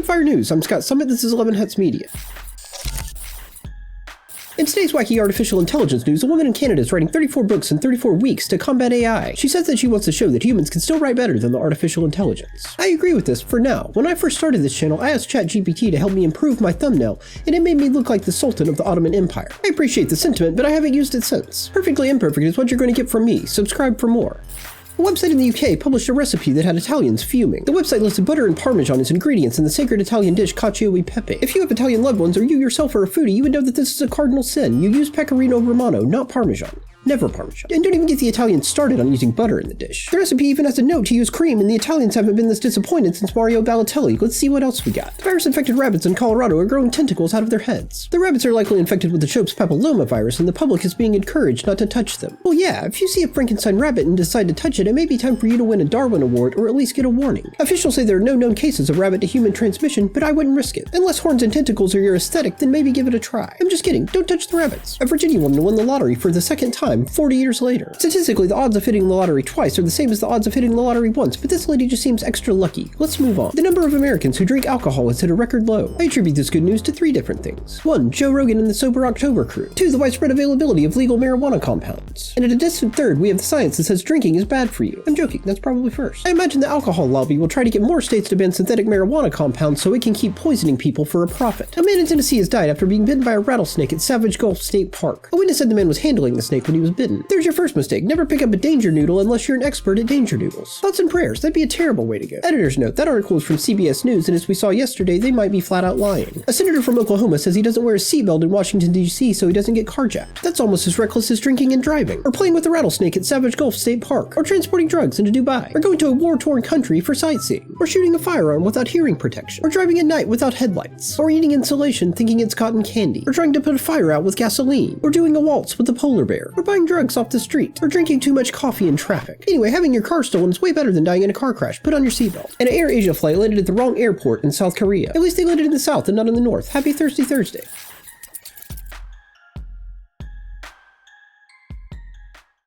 Quickfire News, I'm Scott Summit, this is 11 Huts Media. In today's wacky artificial intelligence news, a woman in Canada is writing 34 books in 34 weeks to combat AI. She says that she wants to show that humans can still write better than the artificial intelligence. I agree with this for now. When I first started this channel, I asked ChatGPT to help me improve my thumbnail, and it made me look like the Sultan of the Ottoman Empire. I appreciate the sentiment, but I haven't used it since. Perfectly Imperfect is what you're going to get from me. Subscribe for more. A website in the UK published a recipe that had Italians fuming. The website listed butter and parmesan as ingredients in the sacred Italian dish cacio e pepe. If you have Italian loved ones or you yourself are a foodie, you would know that this is a cardinal sin. You use pecorino romano, not parmesan. Never parmesan. And don't even get the Italians started on using butter in the dish. The recipe even has a note to use cream, and the Italians haven't been this disappointed since Mario Balotelli. Let's see what else we got. The virus-infected rabbits in Colorado are growing tentacles out of their heads. The rabbits are likely infected with the Shope's papillomavirus, and the public is being encouraged not to touch them. Well yeah, if you see a Frankenstein rabbit and decide to touch it may be time for you to win a Darwin Award or at least get a warning. Officials say there are no known cases of rabbit-to-human transmission, but I wouldn't risk it. Unless horns and tentacles are your aesthetic, then maybe give it a try. I'm just kidding, don't touch the rabbits. A Virginia woman won the lottery for the second time, 40 years later. Statistically, the odds of hitting the lottery twice are the same as the odds of hitting the lottery once, but this lady just seems extra lucky. Let's move on. The number of Americans who drink alcohol has hit a record low. I attribute this good news to 3 different things. 1. Joe Rogan and the Sober October crew. 2. The widespread availability of legal marijuana compounds. And at a distant third, we have the science that says drinking is bad for you. I'm joking, that's probably first. I imagine the alcohol lobby will try to get more states to ban synthetic marijuana compounds so it can keep poisoning people for a profit. A man in Tennessee has died after being bitten by a rattlesnake at Savage Gulf State Park. A witness said the man was handling the snake when he was bitten. There's your first mistake. Never pick up a danger noodle unless you're an expert at danger noodles. Thoughts and prayers, that'd be a terrible way to go. Editor's note, that article is from CBS News, and as we saw yesterday, they might be flat out lying. A senator from Oklahoma says he doesn't wear a seatbelt in Washington, D.C. so he doesn't get carjacked. That's almost as reckless as drinking and driving, or playing with a rattlesnake at Savage Gulf State Park, or transporting drugs into Dubai, or going to a war-torn country for sightseeing, or shooting a firearm without hearing protection, or driving at night without headlights, or eating insulation thinking it's cotton candy, or trying to put a fire out with gasoline, or doing a waltz with a polar bear, or buying drugs off the street, or drinking too much coffee in traffic. Anyway, having your car stolen is way better than dying in a car crash. Put on your seatbelt. And an Air Asia flight landed at the wrong airport in South Korea. At least they landed in the south and not in the north. Happy Thirsty Thursday.